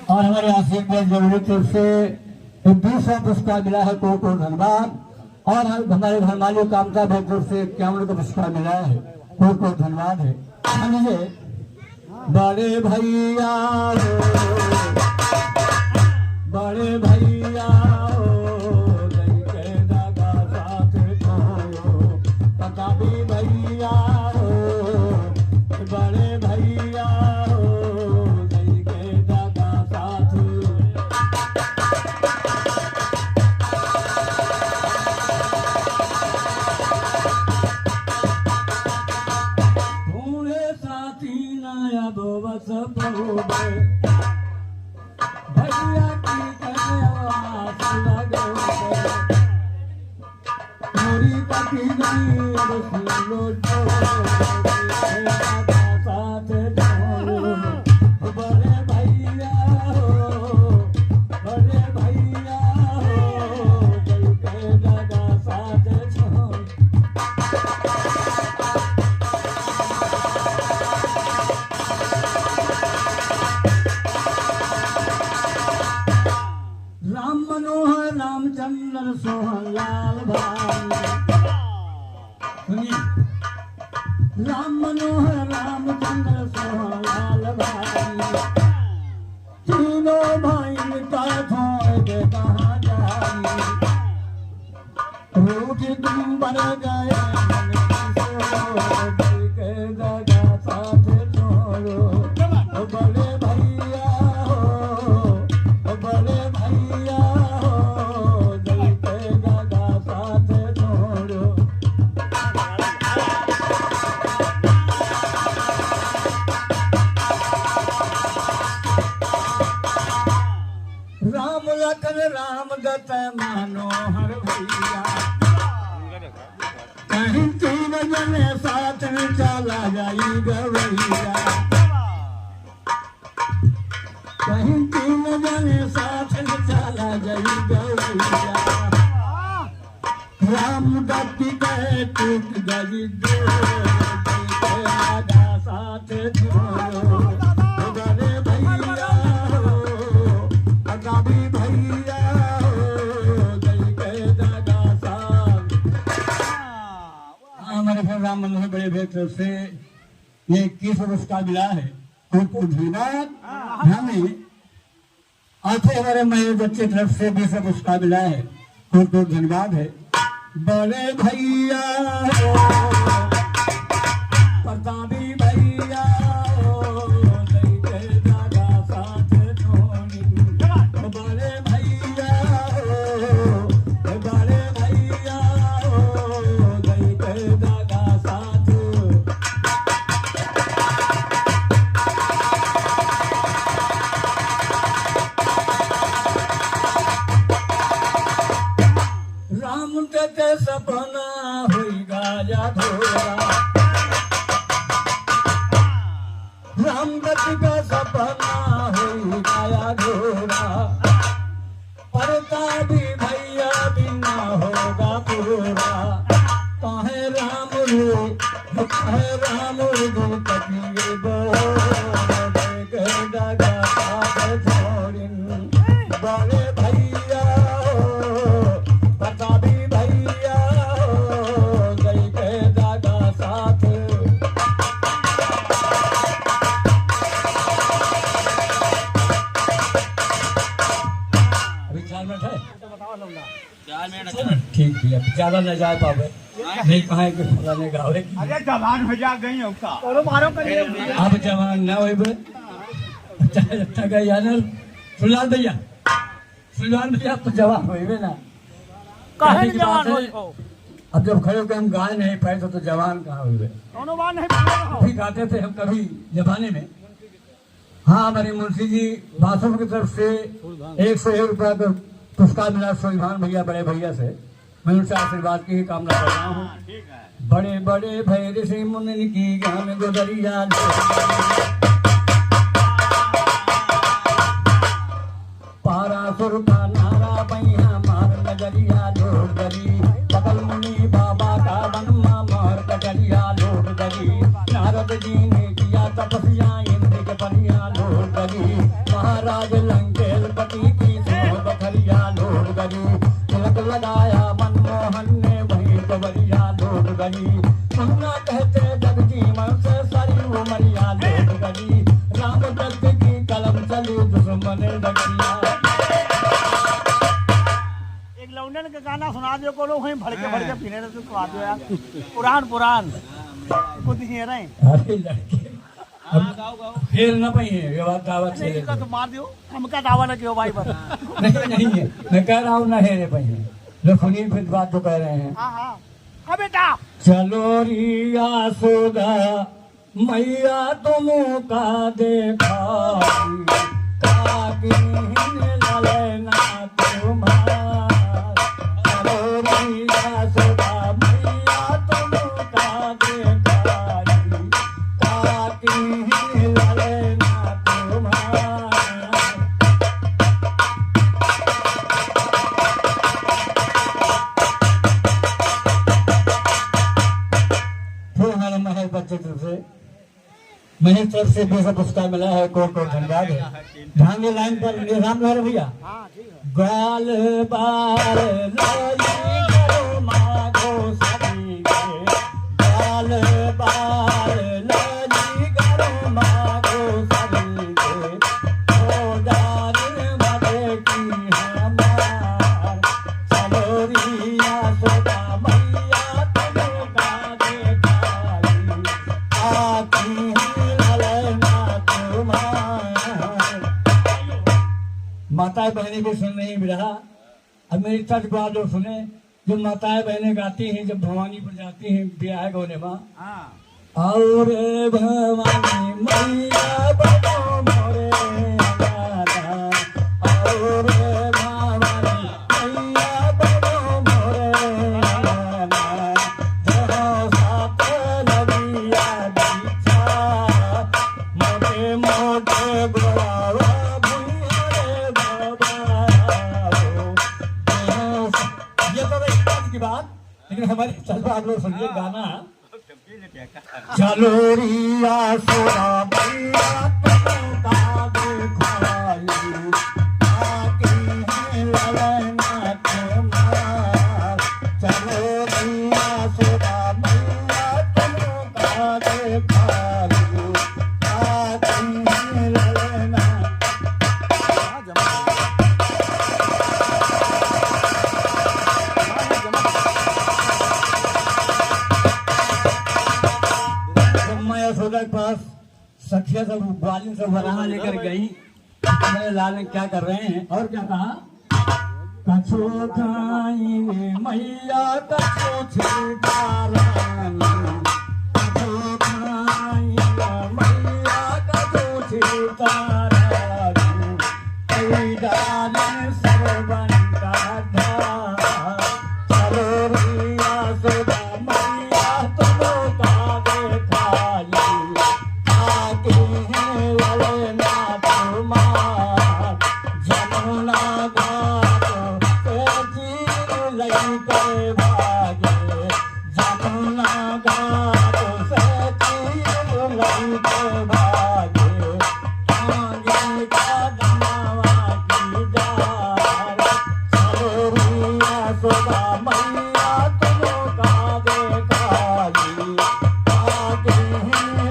और हमारे आशिक में जरूरी तरफ से 200 पुरस्कार मिला है, को धन्यवाद। और हमारे घर मालिक कामता भाई तरफ से 51 का पुरस्कार मिला है, को धन्यवाद है। समझिए बड़े भैया हो, बड़े भैया हो, लइके दादा साथ छोड़ो, प्रतापी भैया हो, बड़े भैया हो, लइके दादा साथ। थोड़े साथी नया दो बस परोबे, भैया की आवाज लगो, मोरी पति नहीं सुनो साथ छोड़ो, बड़े भैया हो, बड़े भैया हो, लइके दादा साथ छोड़ो। राम मनोहर रामचंद्र सोहन लाल भाई, सुनिए राम मनोहर रामचंद्र सोहन लाल भाई, तीनों भाई का छोड़ के कहाँ जाई, रूठ तुम बन गए के दादा साथ छोड़ो, बड़े भैया हो, बड़े भैया हो, के दादा साथ छोड़ो। राम लखन राम दत मनोहर भैया, कहीं तीन जने साथ में चला जाई गवैया, कहीं तीन जने साथ में चला जाई गवैया, राम दत्ती कहे टूट गई दो, दादा साथ छोड़ो, बड़े भैया हो, अगाबी भैया हो, के दादा साथ। हमारे फिर राम मनोहर बड़े भाई तरफ से ये 21 पुरस्कार मिला है, उनको धन्यवाद। हमें आते हमारे महेश बच्चे तरफ से 20 पुरस्कार मिला है, उनको धन्यवाद है। बड़े भैया हो, प्रतापी भैया हो, लइके दादा साथ छोड़ी, बड़े भैया हो, बड़े भैया हो, लइके दादा साथ। राम के सपना हुई गाया धोरा, राम गति का सपना हुई गाया धोरा, परता भी भैया बिना होगा पूरा, कहे राम रू, कहे राम रू कटिए बो, के दादा साथ छोड़िन, बड़े भैया हो, प्रतापी भैया हो, के दादा साथ। अभी 4 मिनट है, 4 मिनट ठीक भैया, ज्यादा न जा पावे नहीं, कहा कि फलाने गावे। अरे जवान हो जा गई उसका अब जवान न होइबे, अच्छा गई यार सुलाल भैया, सुलाल भैया तो जवान होइबे ना, काहे जवान हो। अब जब खड़े होकर हम गाय नहीं पाए तो जवान कहाँ हुए। कौनो बात नहीं, अभी गाते थे हम कभी जमाने में। हाँ, हमारे मुंशी जी बासों की तरफ से 101 रुपया का पुरस्कार मिला सुल्तान भैया बड़े भैया से। मैं उनसे आशीर्वाद की ही कामना कर रहा हूँ। बड़े बड़े भैर से मुन की ज्ञान गुजरिया, 1200 रुपया नारा पैया मार नगरिया लोट गरी, बगल मुनि बाबा का बनमा मार कटरिया लोट गरी, नारद जी ने किया तपस्या इंद्र के परिया लोट गरी, महाराज उमरिया लोग गली राम भक्त की कलम चली दुश्मन डगरिया। एक लौंडन का गाना सुना दियो को लोग वहीं भड़के भड़के पीने तो सुना दियो यार। पुरान कुछ नहीं रहे। अरे लड़के फिर न पाई है ये बात दावत से नहीं का तो मार दियो हमका दावा न कियो भाई बस। नहीं है मैं कह रहा हूँ ना हेरे पाई है लोग सुनिए फिर बात जो कह रहे हैं। हाँ बेटा चलो रिया सोदा मैया तुम का देखा ललना तुम्हार। चलो रिया सोदा मैया तुम का देखा ललना तुम्हार। महेश बच्चे तरफ से महेश तरफ से बेसा पुरस्कार मिला है। कोट धन्यवाद है। ध्यान में लाइन पर निजाम लहर भैया ग्वाल बाल लली करो माधो सभी के ग्वाल बाल लली करो माधो सभी के गोदान मधे की हमार। चलो रिया सोदा मैया तुम का देखा माताएं बहनें भी सुन नहीं भी रहा। अब मेरी तट को आप लोग सुने जो माताएं बहनें गाती हैं जब भवानी पर जाती हैं ब्याह होने में और भवानी मैया बनो मोरे गाना और भवानी मैया बनो मोरे गाना जहाँ साथ लगिया दीक्षा मोटे मोटे गोलावा भुइयारे बाबा। ये तो एक बात की बात लेकिन हमारे चलो आप लोग सुनिए गाना। चलो रिया सोना मैया तुम का देखो आके है ललना तुम्हार। चलो रिया सोना मैया तुम का देखो आके है ललना। यशोदा के पास सखिया सब ग्वालिन सब वराना लेकर गई। मेरे लाल ने क्या कर रहे हैं और क्या कहा कछो खाई मैया कछो छिकारानी कछो खाई मैया कछो छिकारानी कई डाले सरवन का ढा। चलो रिया सोदा मैया तुम का देखा जमुना घाट से लई के भागे जमुना घाट से लई के भागे आगे का दमावा की डार। चलो रिया सोदा मैया तुम का देखा आगे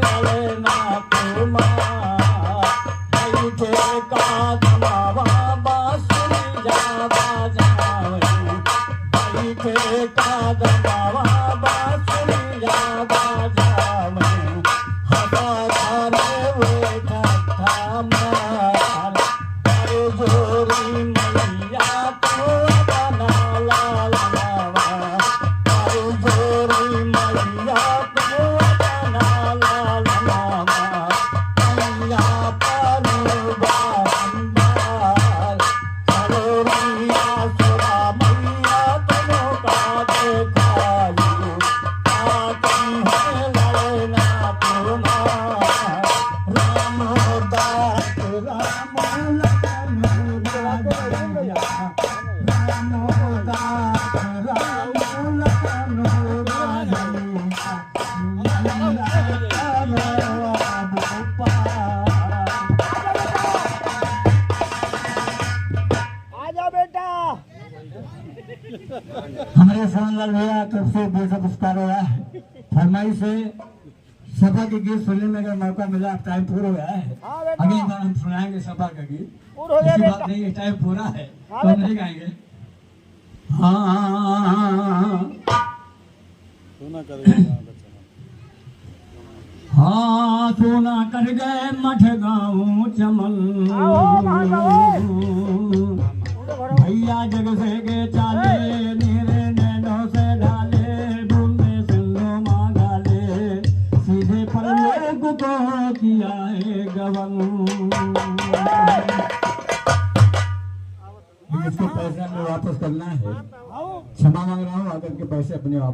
ललना तुम्हार। बैठे का दमावा बांसुरिया बजावे बैठे का दमावा बांसुरिया बजावे हजारे वे ठट्ठा मार। अरे जोरी मैया तो बना लालनावा अरे जोरी मैया तो बना लालनावा मैया पानी बार। चलो रिया सोदा मैया तुम का देखा आती है ललना तुम्हार। राम दास राम लखन राम दास राम लखन आजा बेटा। हमारे सोनलाल भैया तरफ से बेसा पुरस्कार हो रहा है। फरमाइश से सभा के गीत सुनने में अगर मौका मिला, अब टाइम पूरा हो गया है, हाँ बेटा। अगली बार हम सुनाएंगे सभा का गीत। पूरा हो गया ऐसी बेटा। बात नहीं है, टाइम पूरा है हाँ तो हम बेटा। नहीं गाएंगे। हाँ सुना करेगा हाँ सोना कर गए मठ गाँव चमन, आओ महादेव। भैया जग से के चाले, मेरे नैनों से ढाले, बूंदे सिंधु मांगा ले, सीधे पर लोग को किया है गवन। इसके पैसे हमें वापस करना है, आओ। क्षमा मांग रहा हूँ, आकर के पैसे अपने वापस